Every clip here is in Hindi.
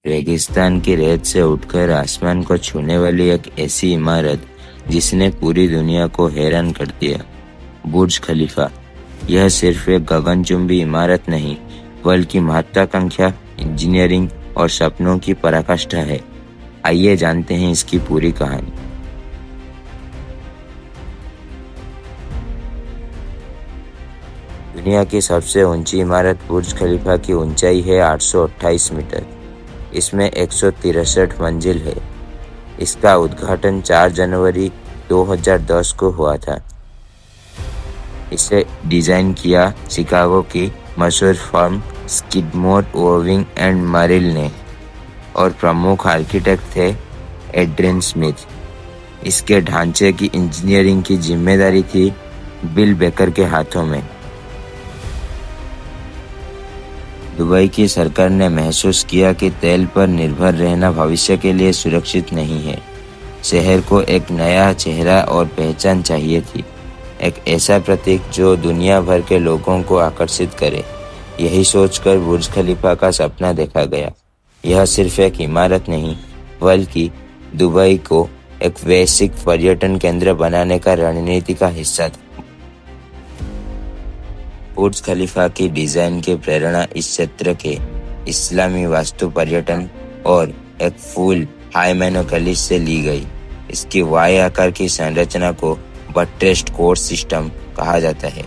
रेगिस्तान की रेत से उठकर आसमान को छूने वाली एक ऐसी इमारत जिसने पूरी दुनिया को हैरान कर दिया। बुर्ज खलीफा। यह सिर्फ एक गगनचुंबी इमारत नहीं, बल्कि महत्वाकांक्षा, इंजीनियरिंग और सपनों की पराकाष्ठा है। आइए जानते हैं इसकी पूरी कहानी। दुनिया की सबसे ऊंची इमारत बुर्ज खलीफा की ऊंचाई है 828 मीटर। इसमें 163 मंजिल है। इसका उद्घाटन 4 जनवरी 2010 को हुआ था। इसे डिजाइन किया शिकागो की मशहूर फर्म स्किडमोर, ओविंग एंड मरिल ने और प्रमुख आर्किटेक्ट थे एड्रियन स्मिथ। इसके ढांचे की इंजीनियरिंग की जिम्मेदारी थी बिल बेकर के हाथों में। दुबई की सरकार ने महसूस किया कि तेल पर निर्भर रहना भविष्य के लिए सुरक्षित नहीं है। शहर को एक नया चेहरा और पहचान चाहिए थी, एक ऐसा प्रतीक जो दुनिया भर के लोगों को आकर्षित करे। यही सोचकर बुर्ज खलीफा का सपना देखा गया। यह सिर्फ एक इमारत नहीं, बल्कि दुबई को एक वैश्विक पर्यटन केंद्र बनाने का रणनीति का हिस्सा था। बुर्ज खलीफा की डिजाइन की प्रेरणा इस क्षेत्र के इस्लामी वास्तु पर्यटन और एक फुल हाइमेनोकलिस से ली गई। इसकी वाई आकार की संरचना को बट्रेस्ड कोर सिस्टम कहा जाता है,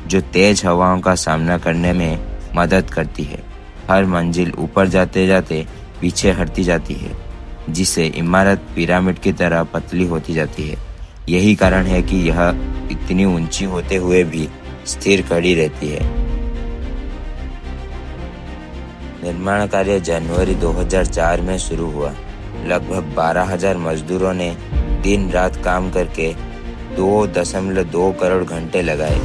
जो तेज हवाओं का सामना करने में मदद करती है। हर मंजिल ऊपर जाते जाते पीछे हटती जाती है, जिससे इमारत पिरामिड की तरह पतली होती जाती है। यही कारण है कि यह इतनी ऊंची होते हुए भी स्थिर खड़ी रहती है। निर्माण कार्य जनवरी 2004 में शुरू हुआ। लगभग 12,000 मजदूरों ने दिन रात काम करके 2.2 करोड़ घंटे लगाए।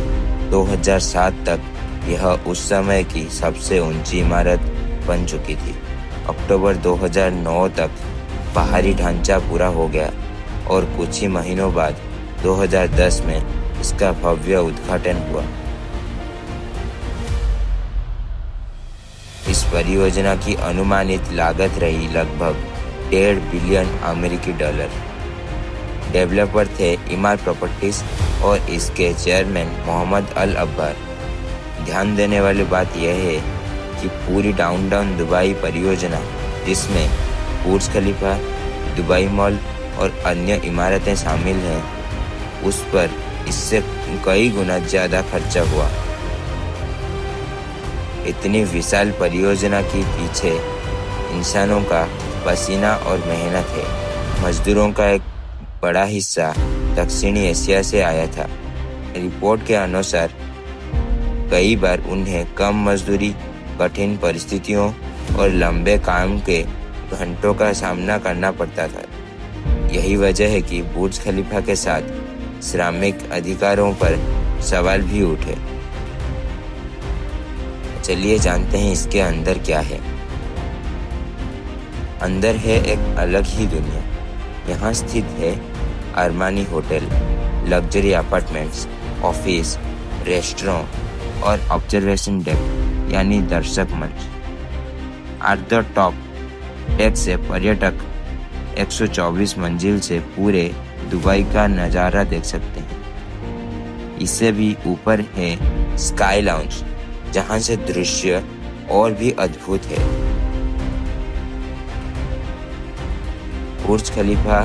2007 तक यह उस समय की सबसे ऊंची इमारत बन चुकी थी। अक्टूबर 2009 तक बाहरी ढांचा पूरा हो गया और कुछ ही महीनों बाद 2010 में इसका भव्य उद्घाटन हुआ। इस परियोजना की अनुमानित लागत रही लगभग $1.5 बिलियन अमेरिकी डॉलर। डेवलपर थे इमार प्रॉपर्टीज और इसके चेयरमैन मोहम्मद अल अब्बार। ध्यान देने वाली बात यह है कि पूरी डाउनटाउन दुबई परियोजना, जिसमें बुर्ज खलीफा, दुबई मॉल और अन्य इमारतें शामिल हैं, उस पर इससे कई गुना ज्यादा खर्चा हुआ। इतनी विशाल परियोजना के पीछे इंसानों का पसीना और मेहनत है। मजदूरों का एक बड़ा हिस्सा दक्षिणी एशिया से आया था। रिपोर्ट के अनुसार कई बार उन्हें कम मजदूरी, कठिन परिस्थितियों और लंबे काम के घंटों का सामना करना पड़ता था। यही वजह है कि बुर्ज खलीफा के साथ श्रमिक अधिकारों पर सवाल भी उठे। चलिए जानते हैं इसके अंदर क्या है। अंदर है एक अलग ही दुनिया। यहाँ स्थित है Armani hotel, luxury apartments, office, restaurant और ऑब्जर्वेशन डेक यानी दर्शक मंच। एट द टॉप डेक से पर्यटक 124 मंजिल से पूरे दुबई का नज़ारा देख सकते हैं। इससे भी ऊपर है स्काई लाउंज, जहां से दृश्य और भी अद्भुत है। बुर्ज खलीफा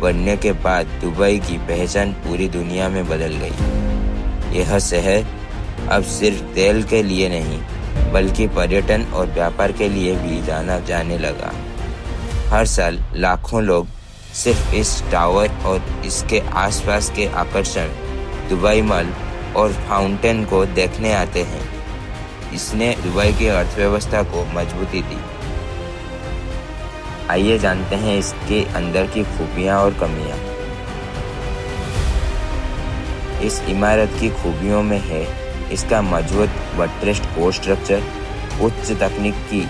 बनने के बाद दुबई की पहचान पूरी दुनिया में बदल गई। यह शहर अब सिर्फ तेल के लिए नहीं, बल्कि पर्यटन और व्यापार के लिए भी जाना जाने लगा। हर साल लाखों लोग सिर्फ इस टावर और इसके आसपास के आकर्षण दुबई मॉल और फाउंटेन को देखने आते हैं। इसने दुबई की अर्थव्यवस्था को मजबूती दी। आइए जानते हैं इसके अंदर की खूबियां और कमियां। इस इमारत की खूबियों में है इसका मजबूत बट्रेस्ड कोर स्ट्रक्चर, उच्च तकनीक की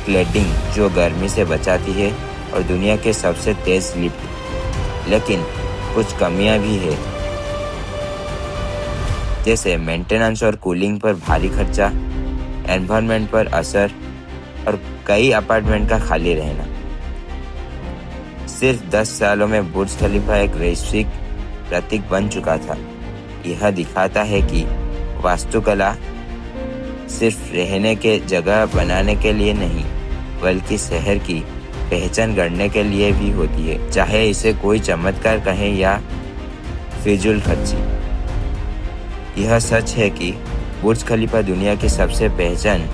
क्लैडिंग जो गर्मी से बचाती है और दुनिया के सबसे तेज लिफ्ट। लेकिन कुछ कमियां भी है, जैसे मेंटेनेंस और कूलिंग पर भारी खर्चा, एनवायरनमेंट पर असर और कई अपार्टमेंट का खाली रहना। सिर्फ 10 सालों में बुर्ज खलीफा एक वैश्विक प्रतीक बन चुका था। यह दिखाता है कि वास्तुकला सिर्फ रहने के जगह बनाने के लिए नहीं, बल्कि शहर की पहचान गढ़ने के लिए भी होती है, चाहे इसे कोई चमत्कार कहें या फिजूल खर्ची। यह सच है कि बुर्ज खलीफा दुनिया की सबसे पहचान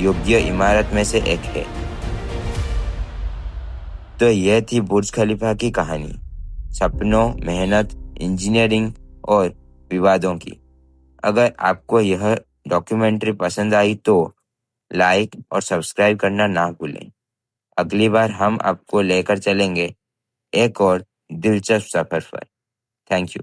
योग्य इमारत में से एक है। तो यह थी बुर्ज खलीफा की कहानी, सपनों, मेहनत, इंजीनियरिंग और विवादों की। अगर आपको यह डॉक्यूमेंट्री पसंद आई तो लाइक और सब्सक्राइब करना ना भूलें। अगली बार हम आपको लेकर चलेंगे एक और दिलचस्प सफर पर। Thank you.